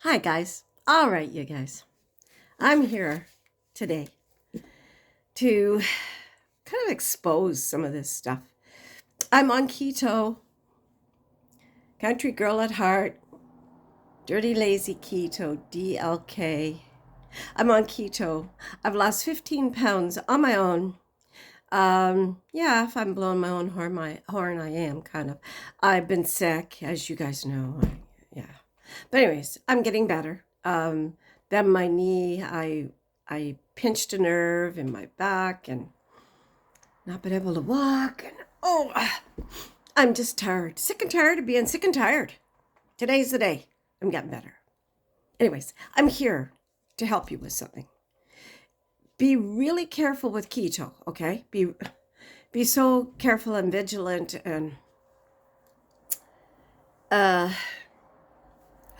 Hi, guys. All right, you guys. I'm here today to kind of expose some of this stuff. I'm on keto, country girl at heart, dirty lazy keto, DLK. I'm on keto. I've lost 15 pounds on my own. Yeah, if I'm blowing my own horn, I am kind of. I've been sick, as you guys know. Yeah. But anyways, I'm getting better. Then my knee, I pinched a nerve in my back and not been able to walk. And I'm just tired, sick and tired of being sick and tired. Today's the day. I'm getting better. Anyways, I'm here to help you with something. Be really careful with keto, okay? Be so careful and vigilant and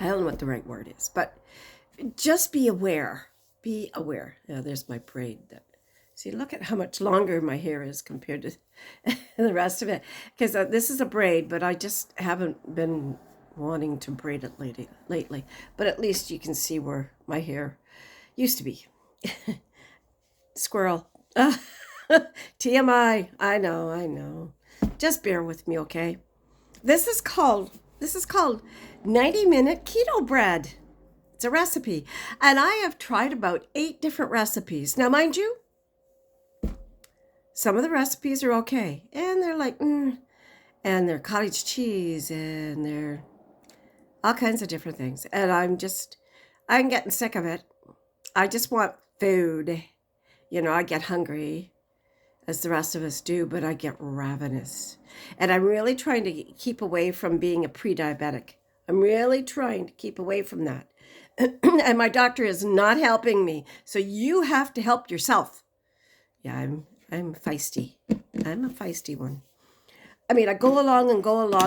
I don't know what the right word is, but just be aware. Be aware. Yeah, there's my braid. See, look at how much longer my hair is compared to the rest of it. Because this is a braid, but I just haven't been wanting to braid it lately. But at least you can see where my hair used to be. Squirrel. TMI. I know. Just bear with me, okay? This is called 90-minute keto bread. It's a recipe. And I have tried about 8 different recipes. Now, mind you, some of the recipes are okay. And they're like, and they're cottage cheese and they're all kinds of different things. And I'm getting sick of it. I just want food. I get hungry, as the rest of us do, but I get ravenous. And I'm really trying to keep away from being a pre-diabetic. I'm really trying to keep away from that. And my doctor is not helping me. So you have to help yourself. Yeah, I'm feisty. I'm a feisty one. I mean, I go along,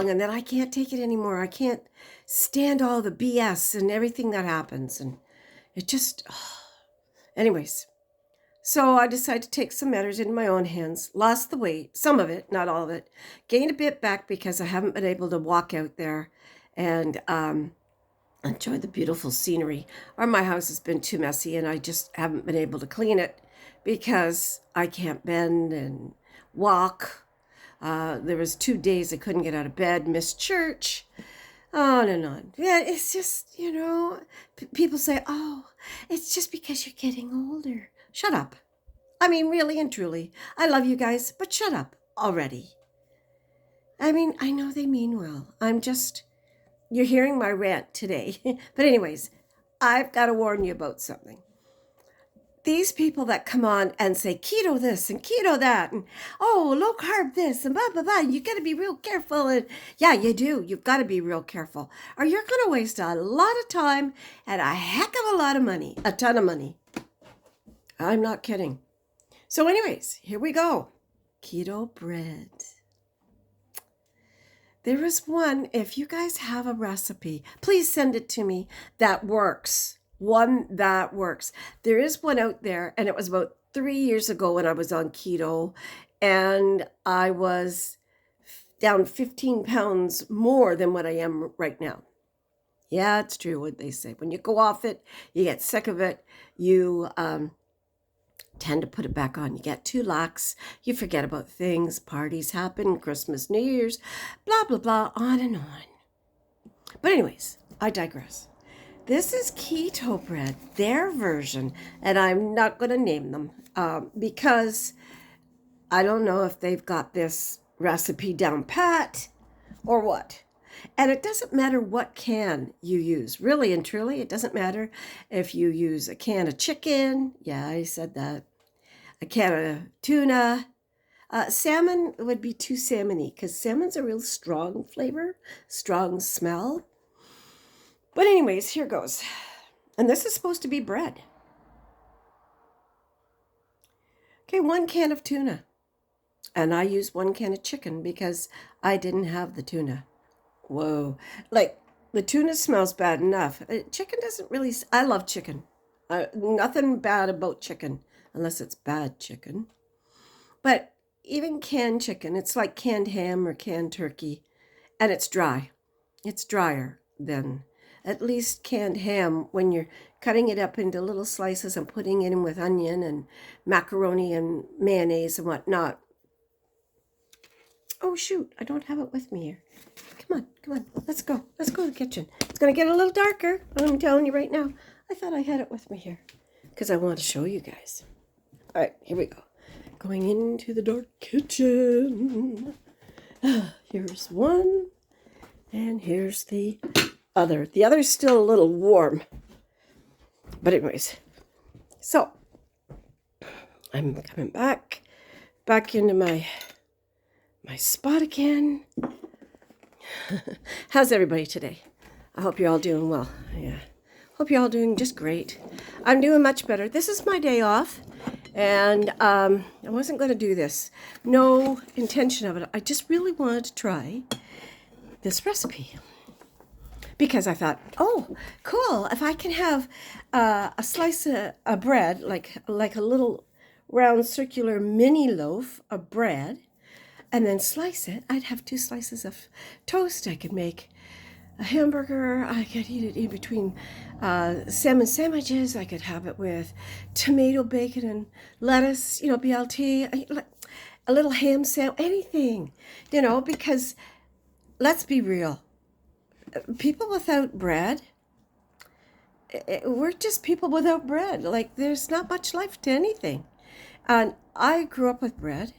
and then I can't take it anymore. I can't stand all the BS and everything that happens. And it just, anyways. So I decided to take some matters into my own hands, lost the weight, some of it, not all of it, gained a bit back because I haven't been able to walk out there and enjoy the beautiful scenery. Or my house has been too messy and I just haven't been able to clean it because I can't bend and walk. There was 2 days I couldn't get out of bed, missed church, on and on. Yeah, it's just, people say, oh, it's just because you're getting older. Shut up. I mean, really and truly, I love you guys, but shut up already. I mean, I know they mean well. You're hearing my rant today. But anyways, I've got to warn you about something. These people that come on and say keto this and keto that and low carb this and blah blah blah, you got to be real careful. And yeah, you do. You've got to be real careful, or you're going to waste a lot of time and a heck of a lot of money, a ton of money. I'm not kidding. So, anyways, here we go. Keto bread. There is one. If you guys have a recipe, please send it to me that works. One that works. There is one out there, and it was about 3 years ago when I was on keto, and I was down 15 pounds more than what I am right now. Yeah, it's true what they say. When you go off it, you get sick of it, you tend to put it back on. You get too lax, you forget about things, parties happen, Christmas, New Year's, blah, blah, blah, on and on. But anyways, I digress. This is keto bread, their version, and I'm not going to name them because I don't know if they've got this recipe down pat or what. And it doesn't matter what can you use. Really and truly, it doesn't matter if you use a can of chicken. Yeah, I said that. A can of tuna. Salmon would be too salmony because salmon's a real strong flavor, strong smell. But anyways, here goes. And this is supposed to be bread. Okay, 1 can of tuna. And I used 1 can of chicken because I didn't have the tuna. Whoa. Like, the tuna smells bad enough. Chicken doesn't really, I love chicken. Nothing bad about chicken, unless it's bad chicken. But even canned chicken, it's like canned ham or canned turkey, and it's dry. It's drier than at least canned ham when you're cutting it up into little slices and putting it in with onion and macaroni and mayonnaise and whatnot. Oh, shoot, I don't have it with me here. Come on, let's go. Let's go to the kitchen. It's going to get a little darker, I'm telling you right now. I thought I had it with me here because I want to show you guys. All right, here we go. Going into the dark kitchen. Here's one, and here's the other. The other's still a little warm. But anyways, so I'm coming back into my spot again. How's everybody today? I hope you're all doing well. Yeah. Hope you're all doing just great. I'm doing much better. This is my day off, and I wasn't going to do this. No intention of it. I just really wanted to try this recipe because I thought, oh, cool. If I can have a slice of bread, like a little round circular mini loaf of bread, and then slice it, I'd have 2 slices of toast. I could make a hamburger. I could eat it in between salmon sandwiches. I could have it with tomato, bacon, and lettuce, BLT, a little ham sandwich, anything, because let's be real. People without bread, we're just people without bread. Like, there's not much life to anything. And I grew up with bread.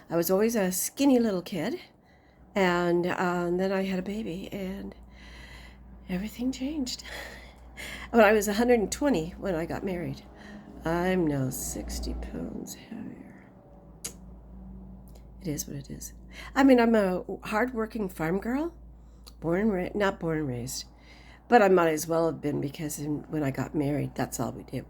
I was always a skinny little kid, and then I had a baby, and everything changed. When I was 120 when I got married, I'm now 60 pounds heavier. It is what it is. I mean, I'm a hardworking farm girl, not born and raised, but I might as well have been because when I got married, that's all we did.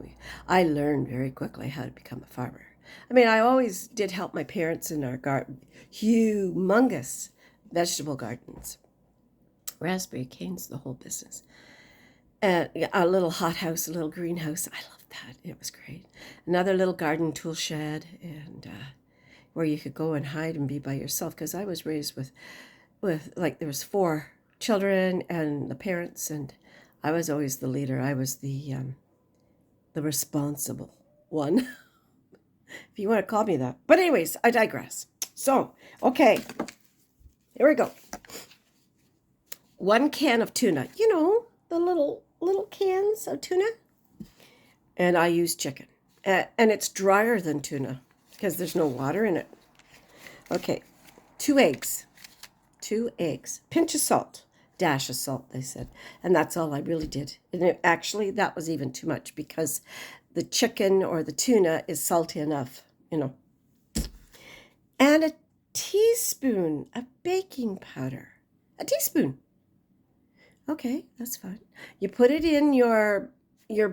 I learned very quickly how to become a farmer. I mean, I always did help my parents in our garden, humongous vegetable gardens, raspberry canes, the whole business. And a little hothouse, a little greenhouse. I loved that. It was great. Another little garden tool shed, and where you could go and hide and be by yourself. Because I was raised with there was 4 children and the parents, and I was always the leader. I was the responsible one. If you want to call me that. But anyways, I digress. So, okay, here we go. 1 can of tuna. The little cans of tuna. And I use chicken. And it's drier than tuna because there's no water in it. Okay, 2 eggs. 2 eggs. Pinch of salt. Dash of salt, they said. And that's all I really did. And actually, that was even too much because the chicken or the tuna is salty enough, And a teaspoon of baking powder. A teaspoon. Okay, that's fine. You put it in your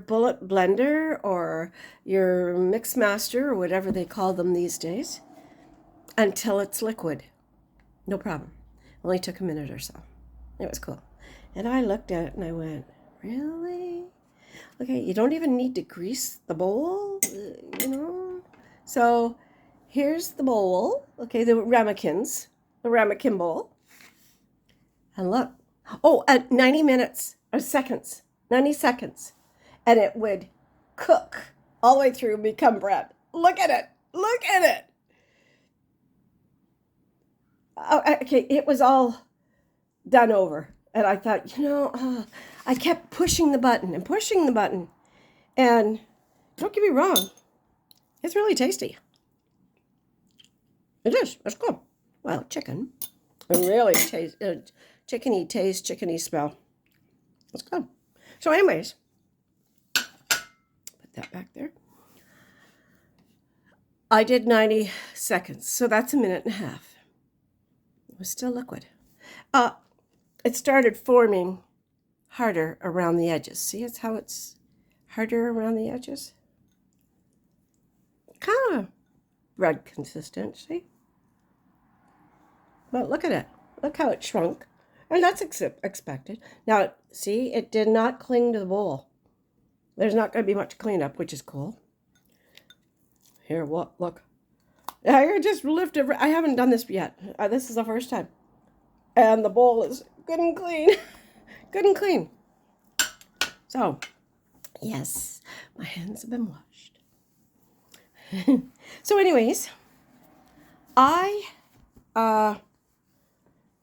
bullet blender or your mix master or whatever they call them these days until it's liquid. No problem. Only took a minute or so. It was cool. And I looked at it and I went, really? Okay, you don't even need to grease the bowl, So here's the bowl. Okay, the ramekin bowl. And look. Oh, 90 minutes or seconds, 90 seconds. And it would cook all the way through and become bread. Look at it. Look at it. Oh, okay, it was all done over. And I thought, I kept pushing the button. And don't get me wrong, it's really tasty. It is. It's good. Well, chicken. It really tastes, chickeny taste, chickeny smell. It's good. So anyways, put that back there. I did 90 seconds, so that's 1.5 minutes. It was still liquid. It started forming harder around the edges. See, it's how it's harder around the edges. Kind of bread consistency. But look at it. Look how it shrunk. And that's expected. Now, see, it did not cling to the bowl. There's not going to be much cleanup, which is cool. Here, look. I just lifted. I haven't done this yet. This is the first time. And the bowl is good and clean. Good and clean. So, yes, my hands have been washed. So anyways, I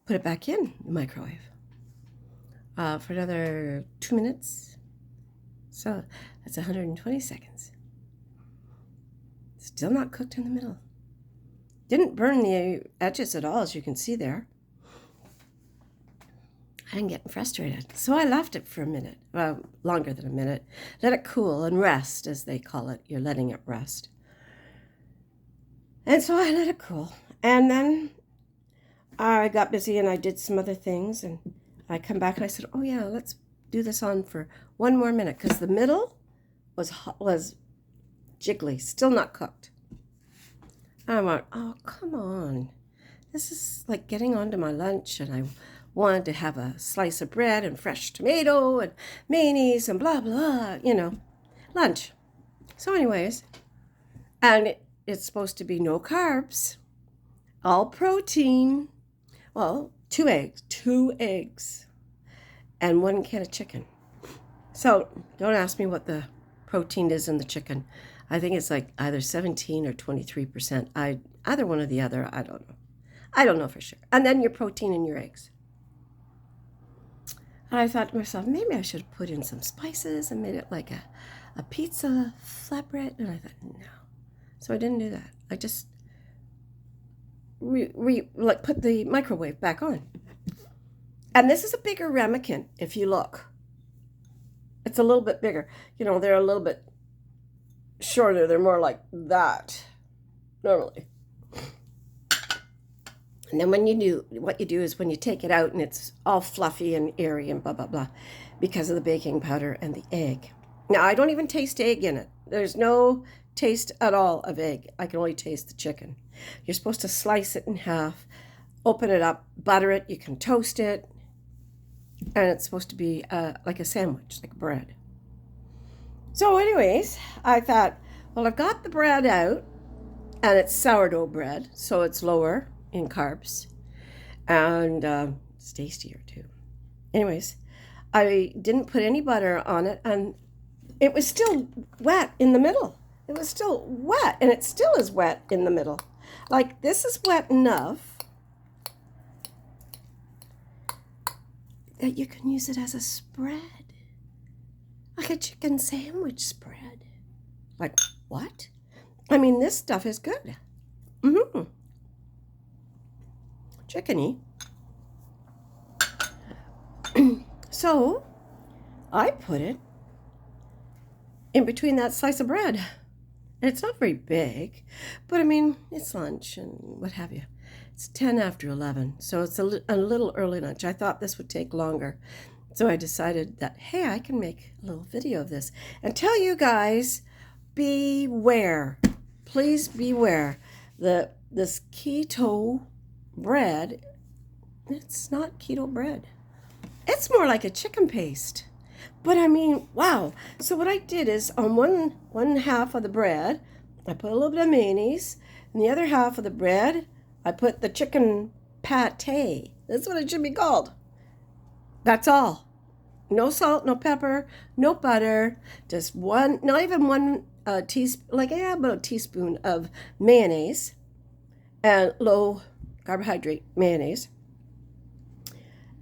put it back in the microwave for another 2 minutes. So that's 120 seconds. Still not cooked in the middle. Didn't burn the edges at all, as you can see there. I'm getting frustrated. So I left it for a minute, well, longer than a minute. Let it cool and rest, as they call it. You're letting it rest. And so I let it cool. And then I got busy and I did some other things. And I come back and I said, oh yeah, let's do this on for 1 more minute. Because the middle was jiggly, still not cooked. And I went, oh, come on. This is like getting onto my lunch, and I wanted to have a slice of bread and fresh tomato and mayonnaise and blah, blah, lunch. So anyways, and it's supposed to be no carbs, all protein. Well, 2 eggs, and 1 can of chicken. So don't ask me what the protein is in the chicken. I think it's like either 17 or 23%. Either one or the other, I don't know. I don't know for sure. And then your protein in your eggs. And I thought to myself, maybe I should have put in some spices and made it like a pizza flatbread. And I thought, no. So I didn't do that. I just put the microwave back on. And this is a bigger ramekin, if you look. It's a little bit bigger. They're a little bit shorter. They're more like that normally. And then what you do is when you take it out and it's all fluffy and airy and blah, blah, blah, because of the baking powder and the egg. Now, I don't even taste egg in it. There's no taste at all of egg. I can only taste the chicken. You're supposed to slice it in half, open it up, butter it. You can toast it. And it's supposed to be like a sandwich, like bread. So anyways, I thought, well, I've got the bread out, and it's sourdough bread, so it's lower in carbs, and it's tastier too. Anyways, I didn't put any butter on it, and it was still wet in the middle. It was still wet, and it still is wet in the middle. Like, this is wet enough that you can use it as a spread. Like a chicken sandwich spread. Like, what? I mean, this stuff is good. Chickeny. So, I put it in between that slice of bread. And it's not very big, but I mean, it's lunch and what have you. It's 10 after 11, so it's a little early lunch. I thought this would take longer. So I decided that, hey, I can make a little video of this and tell you guys, beware. Please beware. This keto bread, it's not keto bread. It's more like a chicken paste. But I mean, wow. So what I did is on one half of the bread, I put a little bit of mayonnaise. And the other half of the bread, I put the chicken pate. That's what it should be called. That's all. No salt, no pepper, no butter. Just not even one teaspoon, about a teaspoon of mayonnaise. And low carbohydrate mayonnaise.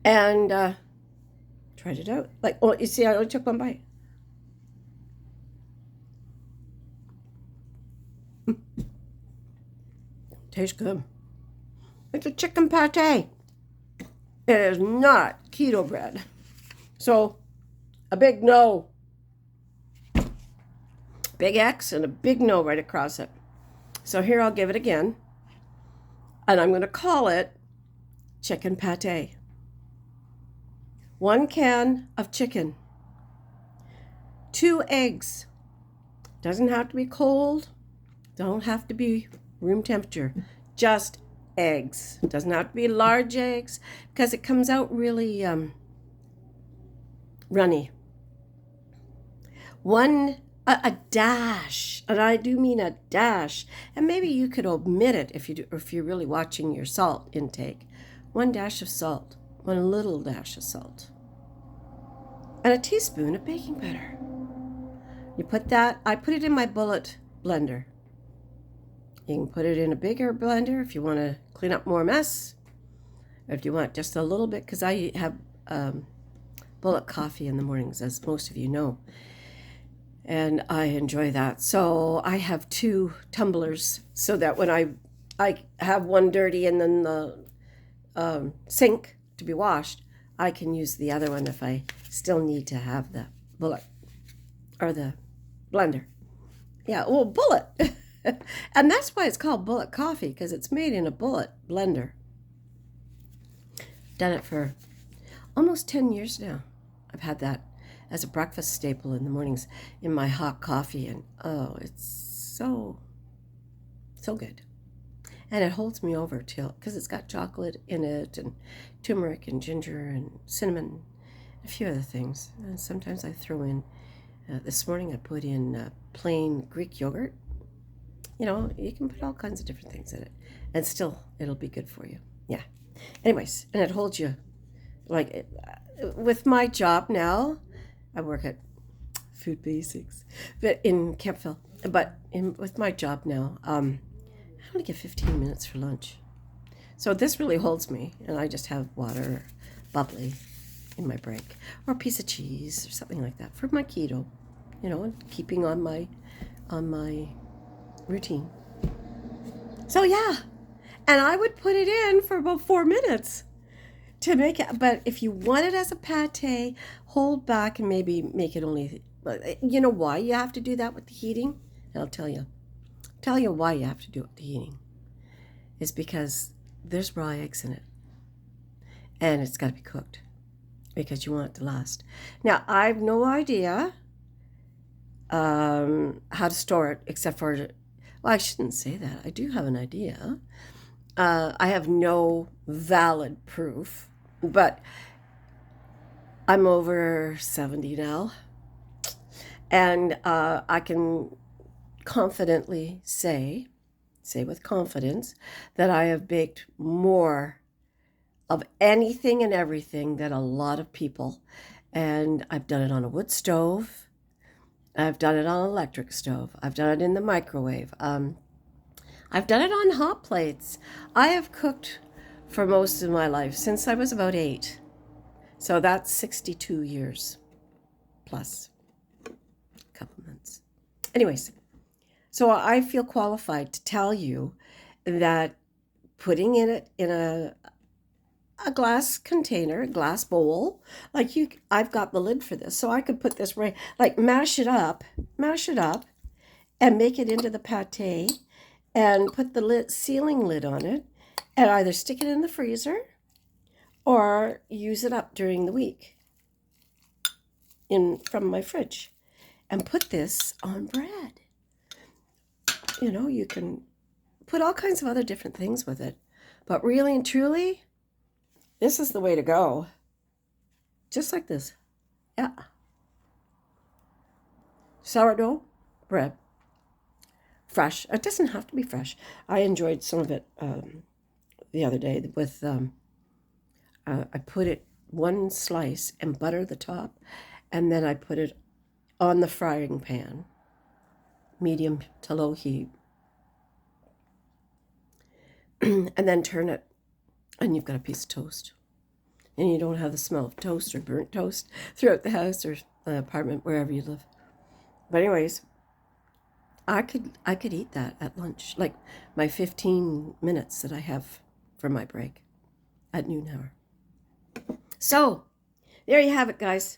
And tried it out. You see, I only took one bite. Tastes good. It's a chicken pate. It is not keto bread. So, a big no. Big X and a big no right across it. So here I'll give it again. And I'm going to call it chicken pate. 1 can of chicken. 2 eggs. Doesn't have to be cold. Don't have to be room temperature. Just eggs. Doesn't have to be large eggs because it comes out really runny. A dash, and I do mean a dash, and maybe you could omit it if you're really watching your salt intake. 1 dash of salt, 1 little dash of salt. and a teaspoon of baking powder. You put that, I put it in my bullet blender. You can put it in a bigger blender if you want to clean up more mess. Or if you want just a little bit, because I have bullet coffee in the mornings, as most of you know. And I enjoy that. So I have 2 tumblers so that when I have one dirty and then the sink to be washed, I can use the other one if I still need to have the bullet or the blender. Yeah, well, bullet. And that's why it's called bullet coffee, because it's made in a bullet blender. Done it for almost 10 years now. I've had that as a breakfast staple in the mornings in my hot coffee, and oh, it's so good. And it holds me over till, because it's got chocolate in it and turmeric and ginger and cinnamon, a few other things. And sometimes I throw in, this morning I put in plain Greek yogurt. You know, you can put all kinds of different things in it, and still it'll be good for you. Yeah. Anyways, and it holds you, like, with my job now, I work at Food Basics, but in Kempville. But with my job now, I only get 15 minutes for lunch. So this really holds me, and I just have water, bubbly, in my break, or a piece of cheese or something like that for my keto, you know, and keeping on my routine. So yeah, and I would put it in for about 4 minutes to make it. But if you want it as a pate, hold back and maybe make it only. You know why you have to do that with the heating? I'll tell you why you have to do it with the heating. It's because there's raw eggs in it, and it's got to be cooked because you want it to last. Now, I have no idea how to store it, except for, well, I shouldn't say that. I do have an idea. I have no valid proof, but I'm over 70 now, and I can confidently say with confidence, that I have baked more of anything and everything than a lot of people. And I've done it on a wood stove. I've done it on an electric stove. I've done it in the microwave. I've done it on hot plates. I have cooked for most of my life since I was about 8. So that's 62 years plus a couple months. Anyways, so I feel qualified to tell you that putting it in a glass container, a glass bowl, like I've got the lid for this, so I could put this right, like mash it up, and make it into the pate, and put the sealing lid on it, and either stick it in the freezer or use it up during the week from my fridge, and put this on bread. You know, you can put all kinds of other different things with it, but really and truly, this is the way to go. Just like this. Yeah. Sourdough bread. Fresh. It doesn't have to be fresh. I enjoyed some of it the other day with, I put it one slice and butter the top, and then I put it on the frying pan, medium to low heat, and then turn it, and you've got a piece of toast. And you don't have the smell of toast or burnt toast throughout the house or the apartment, wherever you live. But anyways, I could eat that at lunch, like my 15 minutes that I have for my break at noon hour. So, there you have it, guys.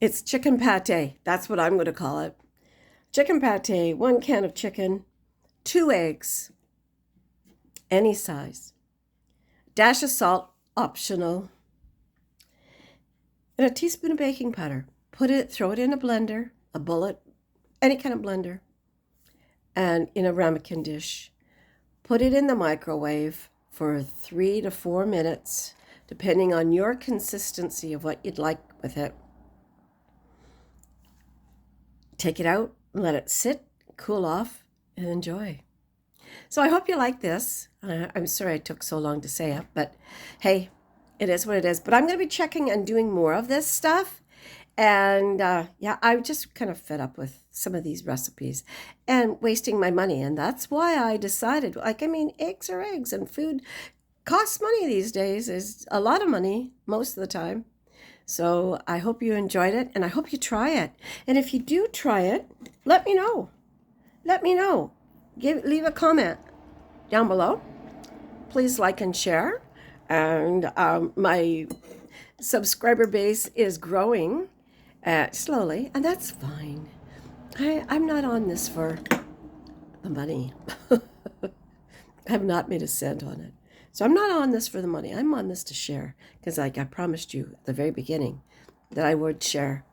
It's chicken pate. That's what I'm going to call it. Chicken pate, 1 can of chicken, 2 eggs, any size, dash of salt, optional, and a teaspoon of baking powder. Throw it in a blender, a bullet, any kind of blender, and in a ramekin dish. Put it in the microwave for 3 to 4 minutes, depending on your consistency of what you'd like with it. Take it out, let it sit, cool off, and enjoy. So I hope you like this. I'm sorry I took so long to say it, but hey, It is what it is. But I'm going to be checking and doing more of this stuff. And yeah, I'm just kind of fed up with some of these recipes and wasting my money. And that's why I decided, like, I mean, eggs are eggs, and food costs money these days, is a lot of money most of the time. So I hope you enjoyed it, and I hope you try it. And if you do try it, let me know. Let me know. Leave a comment down below. Please like and share. And my subscriber base is growing slowly, and that's fine. I'm not on this for the money. I have not made a cent on it. So I'm not on this for the money. I'm on this to share, because like I promised you at the very beginning that I would share.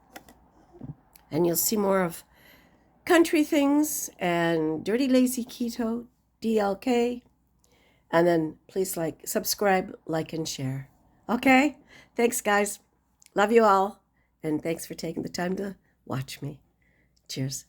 And you'll see more of country things and dirty lazy keto, DLK. And then please subscribe, like, and share. Okay? Thanks, guys. Love you all. And thanks for taking the time to watch me. Cheers.